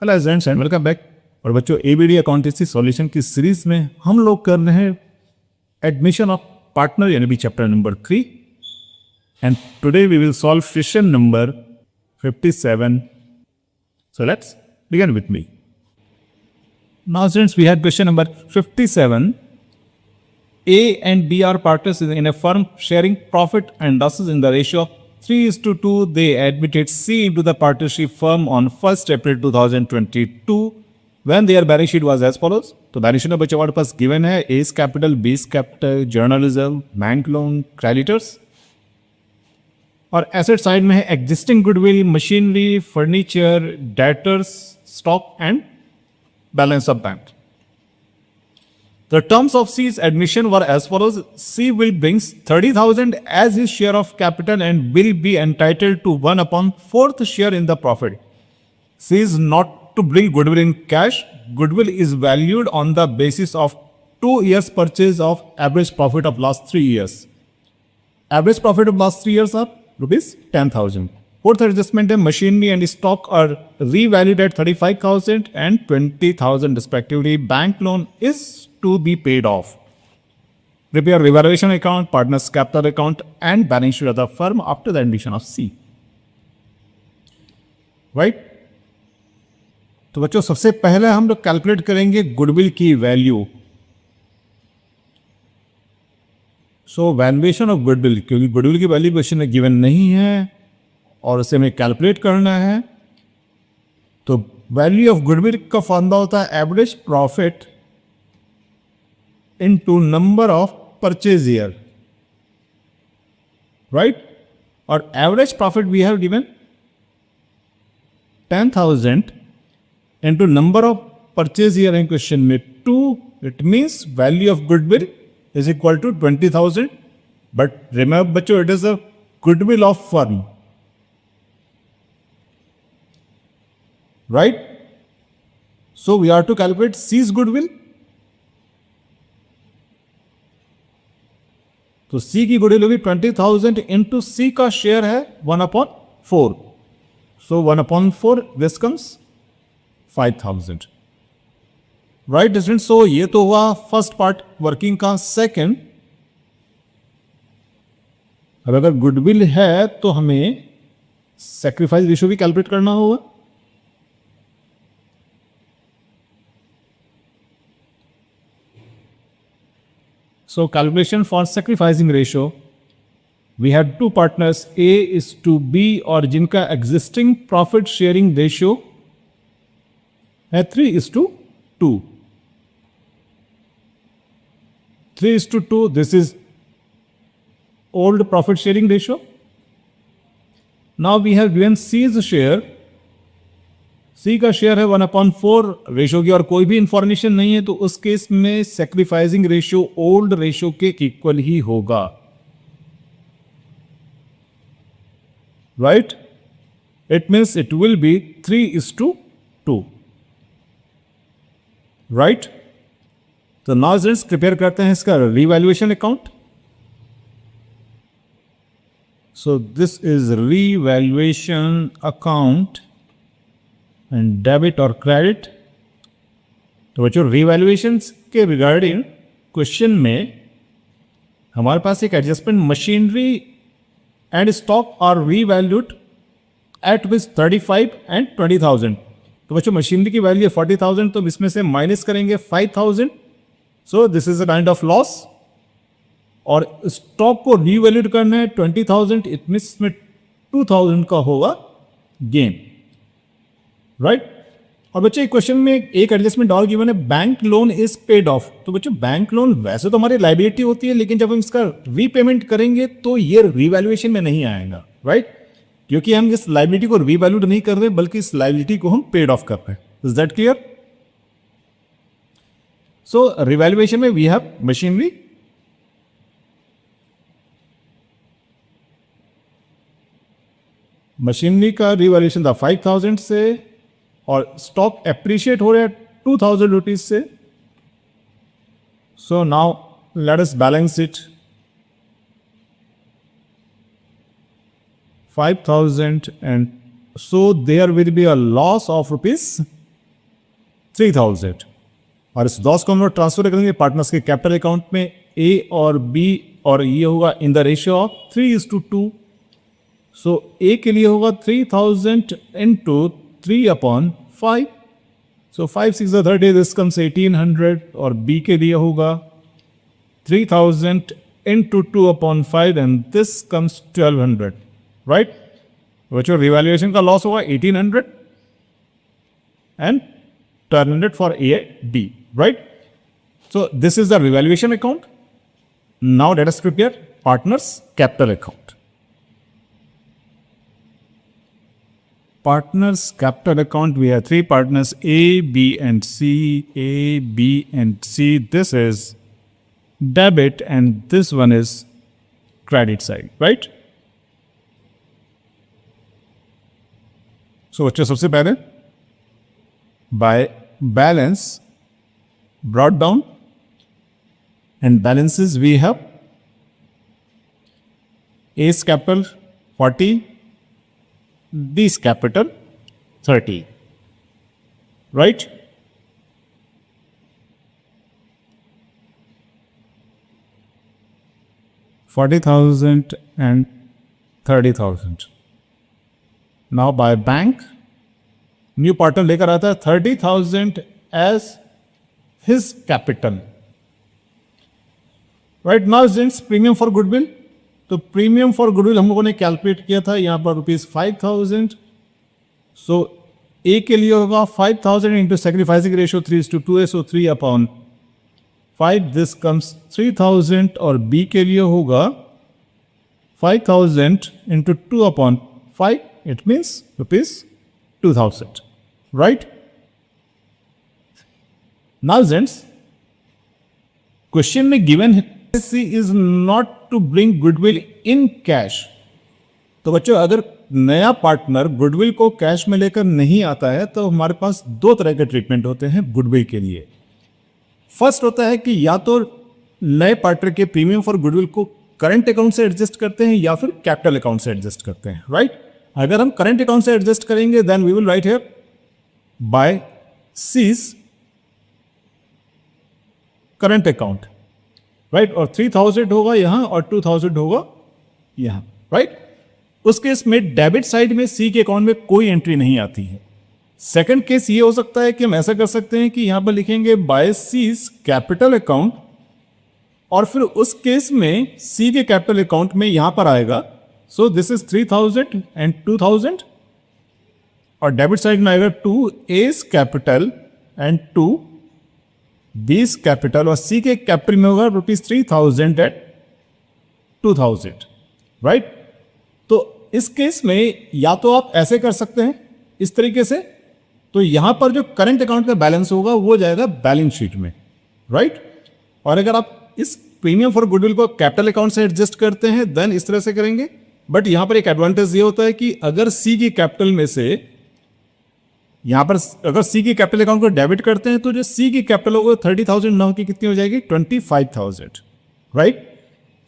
Hello friends and welcome back. और बच्चों, ABD accountancy solution की सीरीज में हम लोग कर रहे हैं एडमिशन ऑफ पार्टनर यानी भी chapter number 3 and today we will solve question number 57. So let's begin with me. Now since we had question number 57, A and B are partners in a firm sharing profit and losses in the ratio of 3:2. They admitted C into the partnership firm on 1st April 2022 when their balance sheet was as follows. तो balance sheet में बच्चों हमारे पास given है S capital, बीस capital, journalism, bank loan, creditors और asset side में है existing goodwill, machinery, furniture, debtors, stock and balance of bank. The terms of C's admission were as follows. C will bring 30,000 as his share of capital and will be entitled to 1/4th share in the profit. C is not to bring goodwill in cash. Goodwill is valued on the basis of 2 years purchase of average profit of last 3 years. Average profit of last 3 years are rupees 10,000. Fourth adjustment है machinery and stock are revalued at 35,000 and 20,000 respectively. Bank loan is to be paid off. Prepare revaluation account, partners capital account and balance sheet of the firm after the admission of C. Right? तो बच्चों सबसे पहले हम लोग calculate करेंगे goodwill की value. So valuation of goodwill, क्योंकि goodwill की वैल्यू क्वेश्चन में गिवन नहीं है और उसे हमें कैलकुलेट करना है. तो वैल्यू ऑफ गुडविल का फॉर्मूला होता है average profit into number of purchase year, right. और average profit we have given 10,000 into number of purchase year in question में 2. It means value of goodwill is equal to 20,000. But remember बच्चों, it is a goodwill of firm, right? So we are to calculate C's goodwill. तो C की goodwill होगी 20,000 into C का share है 1/4. So 1/4 this comes 5,000. Right students? So ये तो हुआ first part working का. सेकेंड, अब अगर गुडविल है तो हमें सेक्रीफाइस रेशियो भी कैलकुलेट करना होगा. So calculation for sacrificing ratio, we have two partners A is to B और जिनका existing profit sharing ratio है 3:2. 3:2, this is old profit sharing ratio. Now we have given C's share. C का share है 1/4 ratio की और कोई भी information नहीं है, तो उस केस में सेक्रीफाइसिंग रेशियो ओल्ड रेशियो के इक्वल ही होगा, right. It means it will B 3:2, right. तो नाउ फ्रेंड्स प्रिपेयर करते हैं इसका revaluation account. So this is revaluation account and debit और क्रेडिट. तो बच्चों रिवैल्यूएशन के रिगार्डिंग क्वेश्चन में हमारे पास एक adjustment machinery and stock are revalued at which 35 and 20,000. तो बच्चों मशीनरी की वैल्यू है 40,000, तो इसमें से माइनस करेंगे 5,000. सो this is a kind of loss. और स्टॉक को रीवैल्यूड करना है 20,000, इट मीन्स इसमें 2,000 का होगा गेन, राइट. और बच्चे क्वेश्चन में एक एडजस्टमेंट और गिवन है, bank loan is paid of. तो बच्चों बैंक लोन वैसे तो हमारी लाइबिलिटी होती है, लेकिन जब हम इसका रीपेमेंट करेंगे तो ये रीवैल्यूएशन में नहीं आएगा, राइट. क्योंकि हम इस लाइबिलिटी को रीवैल्यूड नहीं कर रहे, बल्कि इस लाइबिलिटी को हम पेड ऑफ कर रहे हैं. Is that clear? So revaluation में वी हैव मशीनरी, मशीनरी का रिवैल्यूएशन था 5,000 से और स्टॉक एप्रिशिएट हो रहा है 2,000 रुपीज से. So now let us balance it. 5,000 and so there will be a loss of rupees 3000 और इस लॉस को हम लोग ट्रांसफर करेंगे पार्टनर्स के कैपिटल अकाउंट में ए और बी और ये होगा इन द रेशियो ऑफ 3:2. सो ए के लिए होगा 3000 इंटू 3/5. सो 5 6 30 दिस कम्स 1800 और बी के लिए होगा 3000 into 2/5 and this comes 1200. Right, बच्चों रिवैल्यूएशन का लॉस होगा 1800 and 1200 for A and B, right? So this is the revaluation account. Now let us prepare partners capital account. Partners capital account, we have three partners A, B and C. A, B and C. This is debit and this one is credit side, right? So बच्चों सबसे पहले by balance brought down and balances we have A's capital 40, B's capital 30, right? $40,000 and $30,000. Now by bank new partner लेकर आता है 30,000 as his capital. Right now since premium for goodwill, तो premium for goodwill हम लोगों ने calculate किया था यहां पर ₹5,000. सो ए के लिए होगा 5,000 इंटू सेक्रीफाइसिंग रेशियो 3:2 है, सो 3/5 दिस कम्स 3,000 और बी के लिए होगा 5,000 into 2/5 it means ₹2,000. Right? Now, gents, question में given policy is not to bring goodwill in cash. तो बच्चों अगर नया पार्टनर गुडविल को कैश में लेकर नहीं आता है तो हमारे पास दो तरह के ट्रीटमेंट होते हैं गुडविल के लिए. फर्स्ट होता है कि या तो नए पार्टनर के प्रीमियम फॉर गुडविल को करंट अकाउंट से एडजस्ट करते हैं या फिर कैपिटल अकाउंट से एडजस्ट करते हैं. राइट, अगर हम करंट अकाउंट से एडजस्ट करेंगे then we will write here by C's current account. Right, और 3000 होगा यहां और 2000 होगा यहां. राइट, उस केस में डेबिट साइड में सी के अकाउंट में कोई एंट्री नहीं आती है. सेकंड केस ये हो सकता है कि हम ऐसा कर सकते हैं कि यहां पर लिखेंगे बाय सीज कैपिटल अकाउंट और फिर उस केस में सी के कैपिटल अकाउंट में यहां पर आएगा. सो दिस इज 3000 एंड 2000 और डेबिट साइड में आएगा 2 एस कैपिटल एंड 2 बीस कैपिटल और सी के कैपिटल में होगा ₹3,000 एट 2000. राइट, तो इस केस में या तो आप ऐसे कर सकते हैं इस तरीके से, तो यहां पर जो करंट अकाउंट का बैलेंस होगा वो जाएगा बैलेंस शीट में. राइट, और अगर आप इस प्रीमियम फॉर गुडविल को कैपिटल अकाउंट से एडजस्ट करते हैं देन इस तरह से करेंगे. बट यहां पर एक एडवांटेज ये होता है कि अगर सी की कैपिटल में से यहां पर अगर सी की कैपिटल अकाउंट को डेबिट करते हैं तो जो सी की कैपिटल होगा 30,000 ना होकर कितनी हो जाएगी 25,000. राइट,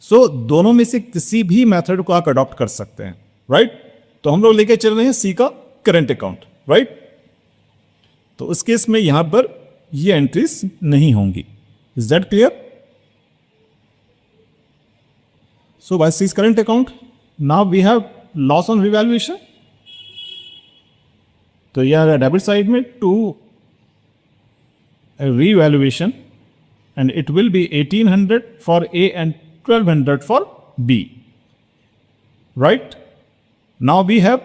सो दोनों में से किसी भी मेथड को आप अडॉप्ट कर सकते हैं. राइट, तो हम लोग लेके चल रहे हैं सी का करंट अकाउंट. राइट, तो उस केस में यहां पर ये एंट्रीज नहीं होंगी. Is that clear? So by C's current account now we have loss on revaluation. तो यह डेबिट साइड में 2 revaluation and it will be 1800 for A and 1200 for B. Right? Now we have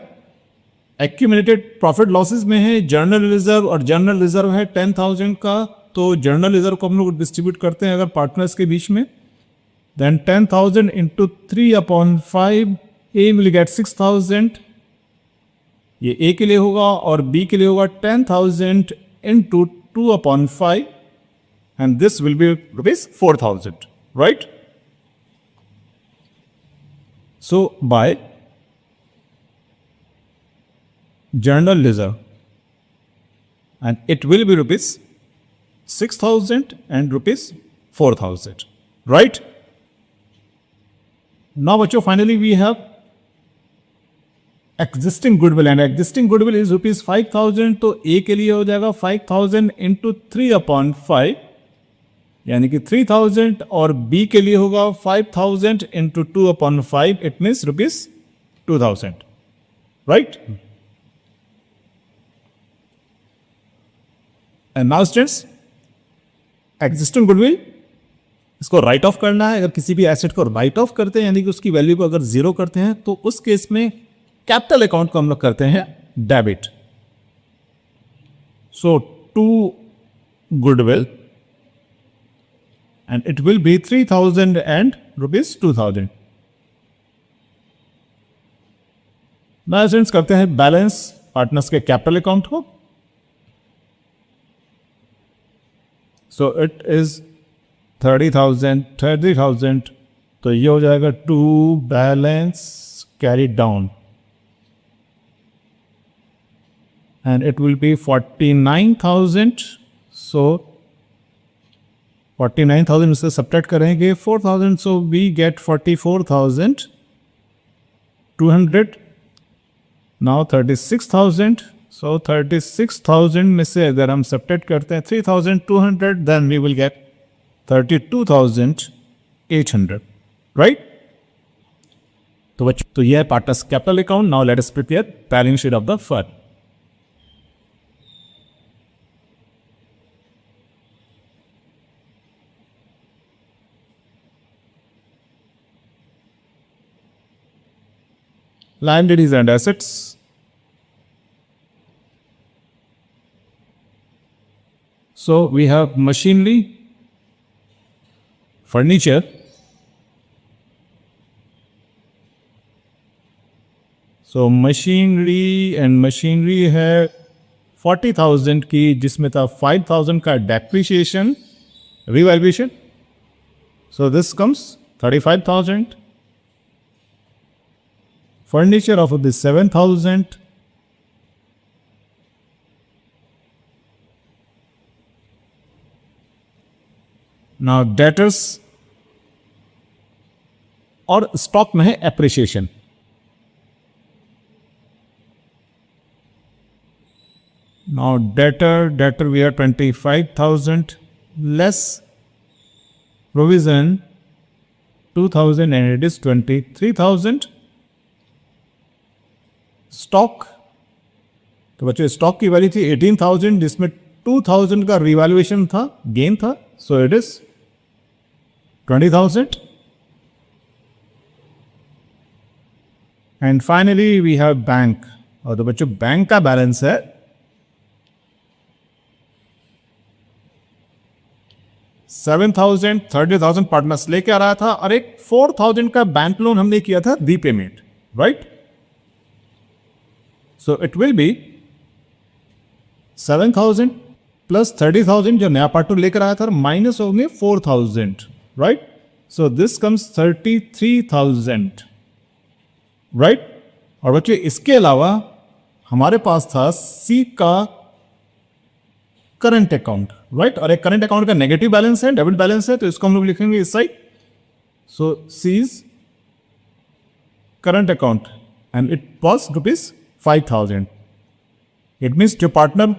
accumulated profit losses में है journal reserve और journal reserve है 10,000 का. तो journal reserve को हम लोग डिस्ट्रीब्यूट करते हैं अगर पार्टनर्स के बीच में. Then 10,000 into 3/5 A will get 6,000. ये A के लिए होगा और B के लिए होगा 10,000 into 2/5 and this will be ₹4,000. Right? So by journal reserve and it will be ₹6,000 and ₹4,000. Right? Now बच्चों finally we have existing goodwill, and existing goodwill is ₹5,000, तो ए के लिए हो जाएगा 5,000 इंटू 3/5, यानी कि 3,000, और बी के लिए होगा 5,000 into 2/5, it means ₹2,000, right. And now students, existing goodwill, इसको राइट ऑफ करना है। अगर किसी भी एसेट को राइट ऑफ करते हैं, यानी कि उसकी वैल्यू को अगर जीरो करते हैं, तो उस केस में कैपिटल अकाउंट को हम लोग करते हैं debit. So to goodwill, and it will be 3,000 and ₹2,000। Now students, करते हैं बैलेंस पार्टनर्स के कैपिटल अकाउंट को। सो इट इज 30,000, तो ये हो जाएगा to balance carry down, and it will be 49,000। So 49,000 उससे सब्ट्रैक्ट करेंगे 4,000, so we get 44,200। Now 36,000, so 36,000 में से अगर हम सब्ट्रैक्ट करते हैं 3,200, then we will get 32,800, right. तो बच्चों, तो यह है partners capital account. Now let us prepare balance sheet of the firm. Liabilities and assets. So we have machinery, furniture, so machinery है 40,000 की, जिसमें था 5,000 का depreciation, revaluation, so this comes 35,000. Furniture of the 7,000. Now debtors और stock में है appreciation. Now debtor we are 25,000 less provision 2,000, and it is 23,000. Stock, तो बच्चों स्टॉक की वैल्यू थी 18,000, जिसमें 2,000 का रिवैल्यूएशन था, गेन था, so it is 20,000. And finally we have bank, और तो बच्चों बैंक का बैलेंस है 7,000, 30,000 पार्टनर्स लेके आ रहा था, और एक 4,000 का बैंक लोन हमने किया था repayment, right. So it will be 7,000 plus 30,000 जो नया पार्टनर लेकर आया था, माइनस होंगे 4,000, right. So this comes 33,000, right. और बच्चों इसके अलावा हमारे पास था सी का करंट अकाउंट, राइट। और एक करंट अकाउंट का नेगेटिव बैलेंस है, डेबिट बैलेंस है, तो इसको हम लोग लिखेंगे इस side. So C's current account, and it was ₹5,000। It means जो पार्टनर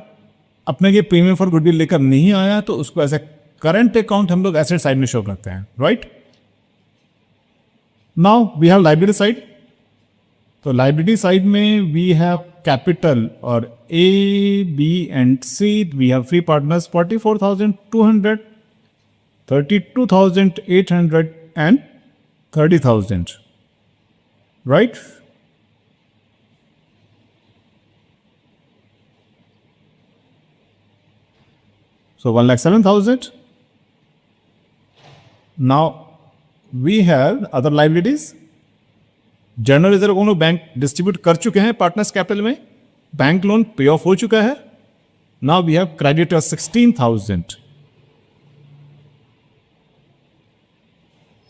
अपने ये प्रीमियम फॉर गुडविल लेकर नहीं आया, तो उसको ऐसे करंट अकाउंट हम लोग एसेट साइड में शो करते हैं, right. Now we have liability side. तो लाइबिलिटी साइड में वी हैव कैपिटल, और A B and C we have three partners, 44,200, 32,800 एंड 30,000, right. So 1,07,000. Now we have other liabilities. General reserve हम लोग bank distribute कर चुके हैं पार्टनर्स कैपिटल में, बैंक लोन पे ऑफ हो चुका है। Now we have creditor 16,000.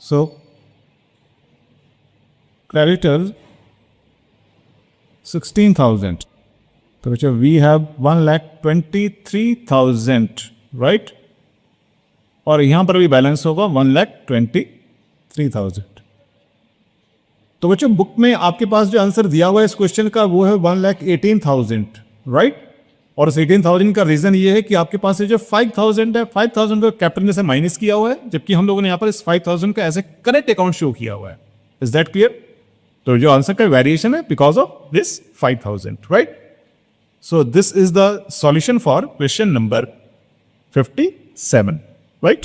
So creditor 16,000, तो बच्चों वी हैव 1,23,000, राइट। और यहां पर भी बैलेंस होगा 1,23,000। तो बच्चों बुक में आपके पास जो आंसर दिया हुआ है इस क्वेश्चन का वो है 1,18,000, राइट। और इस 18,000 का रीजन ये है कि आपके पास ये जो 5,000 है, 5,000 को कैपिटल में से माइनस किया हुआ है, जबकि हम लोगों ने यहाँ पर इस 5,000 का as a current account show किया हुआ है। Is that clear? तो जो आंसर का वेरिएशन है because of this 5,000, right. So this is the solution for question number 57, right.